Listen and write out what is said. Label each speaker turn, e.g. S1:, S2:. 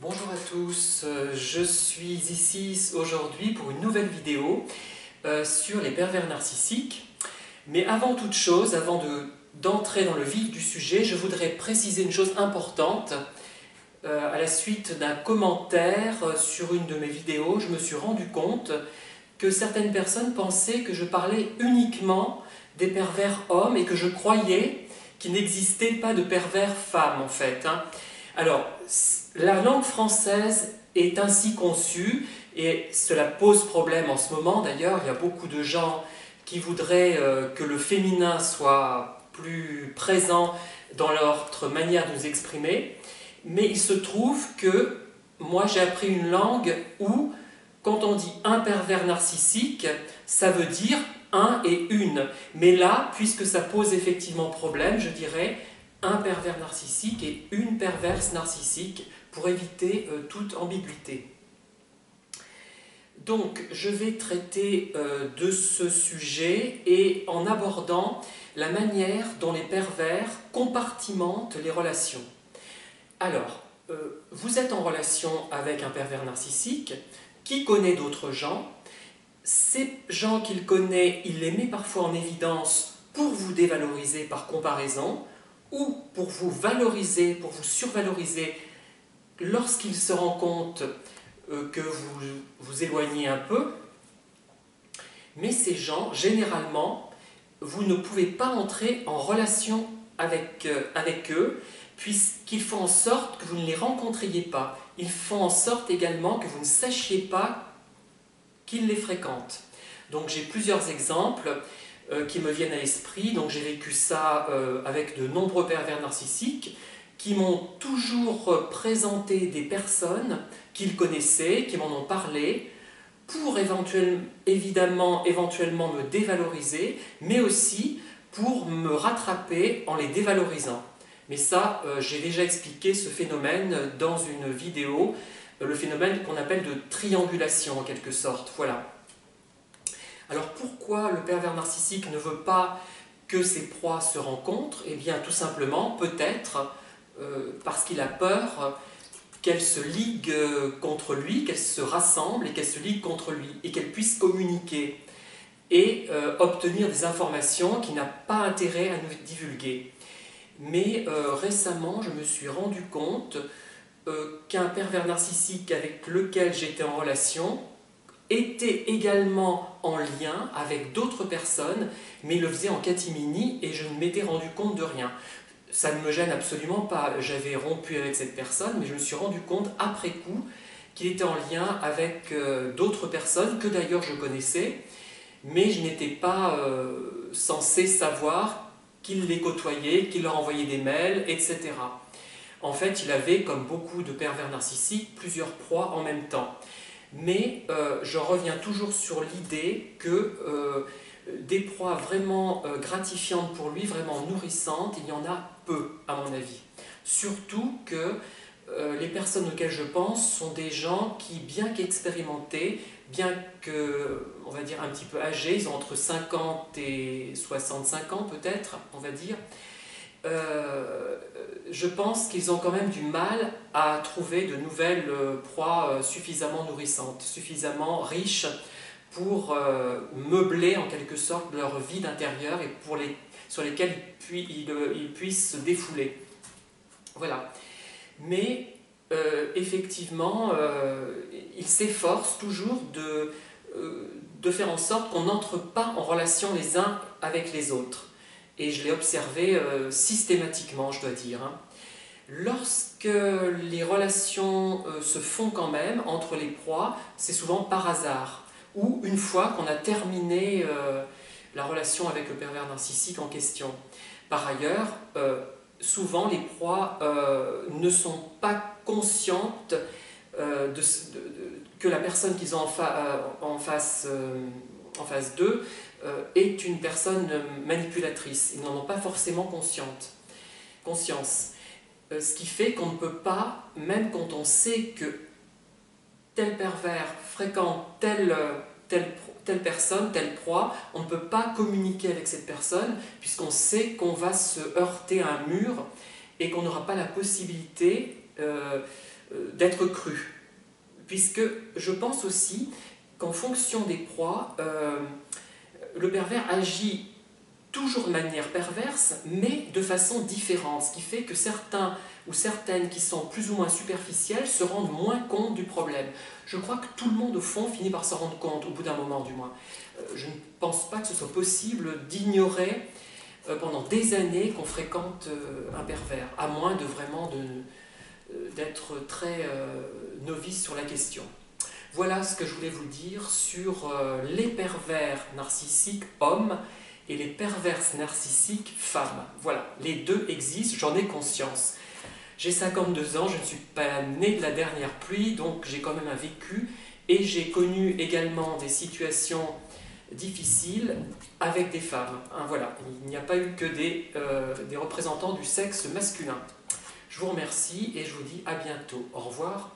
S1: Bonjour à tous, je suis ici aujourd'hui pour une nouvelle vidéo sur les pervers narcissiques. Mais avant toute chose, d'entrer dans le vif du sujet, je voudrais préciser une chose importante. À la suite d'un commentaire sur une de mes vidéos, je me suis rendu compte que certaines personnes pensaient que je parlais uniquement des pervers hommes et que je croyais qu'il n'existait pas de pervers femmes en fait. Alors, la langue française est ainsi conçue et cela pose problème en ce moment. D'ailleurs, il y a beaucoup de gens qui voudraient que le féminin soit plus présent dans notre manière de nous exprimer. Mais il se trouve que moi j'ai appris une langue où, quand on dit un pervers narcissique, ça veut dire un et une. Mais là, puisque ça pose effectivement problème, je dirais un pervers narcissique et une perverse narcissique pour éviter toute ambiguïté. Donc, je vais traiter de ce sujet et en abordant la manière dont les pervers compartimentent les relations. Alors, vous êtes en relation avec un pervers narcissique qui connaît d'autres gens. Ces gens qu'il connaît, il les met parfois en évidence pour vous dévaloriser par comparaison ou pour vous valoriser, pour vous survaloriser lorsqu'il se rend compte que vous vous éloignez un peu. Mais ces gens, généralement, vous ne pouvez pas entrer en relation avec eux, puisqu'ils font en sorte que vous ne les rencontriez pas. Ils font en sorte également que vous ne sachiez pas qu'ils les fréquentent. Donc j'ai plusieurs exemples qui me viennent à l'esprit. Donc j'ai vécu ça avec de nombreux pervers narcissiques qui m'ont toujours présenté des personnes qu'ils connaissaient, qui m'en ont parlé, pour évidemment me dévaloriser, mais aussi pour me rattraper en les dévalorisant. Mais ça, j'ai déjà expliqué ce phénomène dans une vidéo, le phénomène qu'on appelle de triangulation en quelque sorte. Voilà. Alors pourquoi le pervers narcissique ne veut pas que ses proies se rencontrent? Eh bien tout simplement, peut-être parce qu'il a peur qu'elles se liguent contre lui, qu'elles se rassemblent et qu'elles se liguent contre lui, et qu'elles puissent communiquer et obtenir des informations qu'il n'a pas intérêt à nous divulguer. Mais récemment, je me suis rendu compte qu'un pervers narcissique avec lequel j'étais en relation était également en lien avec d'autres personnes, mais il le faisait en catimini et je ne m'étais rendu compte de rien. Ça ne me gêne absolument pas, j'avais rompu avec cette personne, mais je me suis rendu compte après coup qu'il était en lien avec d'autres personnes que d'ailleurs je connaissais, mais je n'étais pas censé savoir qu'il les côtoyait, qu'il leur envoyait des mails, etc. En fait, il avait, comme beaucoup de pervers narcissiques, plusieurs proies en même temps. Mais je reviens toujours sur l'idée que des proies vraiment gratifiantes pour lui, vraiment nourrissantes, il y en a peu, à mon avis. Surtout que les personnes auxquelles je pense sont des gens qui, bien qu'expérimentés, bien que, on va dire, un petit peu âgés, ils ont entre 50 et 65 ans peut-être, on va dire, je pense qu'ils ont quand même du mal à trouver de nouvelles proies suffisamment nourrissantes, suffisamment riches pour meubler en quelque sorte leur vie d'intérieur et sur lesquelles ils puissent se défouler. Voilà. Mais effectivement, ils s'efforcent toujours de faire en sorte qu'on n'entre pas en relation les uns avec les autres. Et je l'ai observé systématiquement, je dois dire. Lorsque les relations se font quand même entre les proies, c'est souvent par hasard, ou une fois qu'on a terminé la relation avec le pervers narcissique en question. Par ailleurs, souvent les proies ne sont pas conscientes que la personne qu'ils ont en face d'eux est une personne manipulatrice. Ils n'en ont pas forcément conscience. Ce qui fait qu'on ne peut pas, même quand on sait que tel pervers fréquente telle personne, telle proie, on ne peut pas communiquer avec cette personne puisqu'on sait qu'on va se heurter à un mur et qu'on n'aura pas la possibilité d'être cru. Puisque je pense aussi qu'en fonction des proies, le pervers agit toujours de manière perverse, mais de façon différente, ce qui fait que certains ou certaines qui sont plus ou moins superficielles se rendent moins compte du problème. Je crois que tout le monde, au fond, finit par s'en rendre compte, au bout d'un moment du moins. Je ne pense pas que ce soit possible d'ignorer pendant des années qu'on fréquente un pervers, à moins de vraiment d'être très novice sur la question. Voilà ce que je voulais vous dire sur les pervers narcissiques hommes et les perverses narcissiques femmes. Voilà, les deux existent, j'en ai conscience. J'ai 52 ans, je ne suis pas né de la dernière pluie, donc j'ai quand même un vécu, et j'ai connu également des situations difficiles avec des femmes. Hein, voilà, il n'y a pas eu que des représentants du sexe masculin. Je vous remercie et je vous dis à bientôt. Au revoir.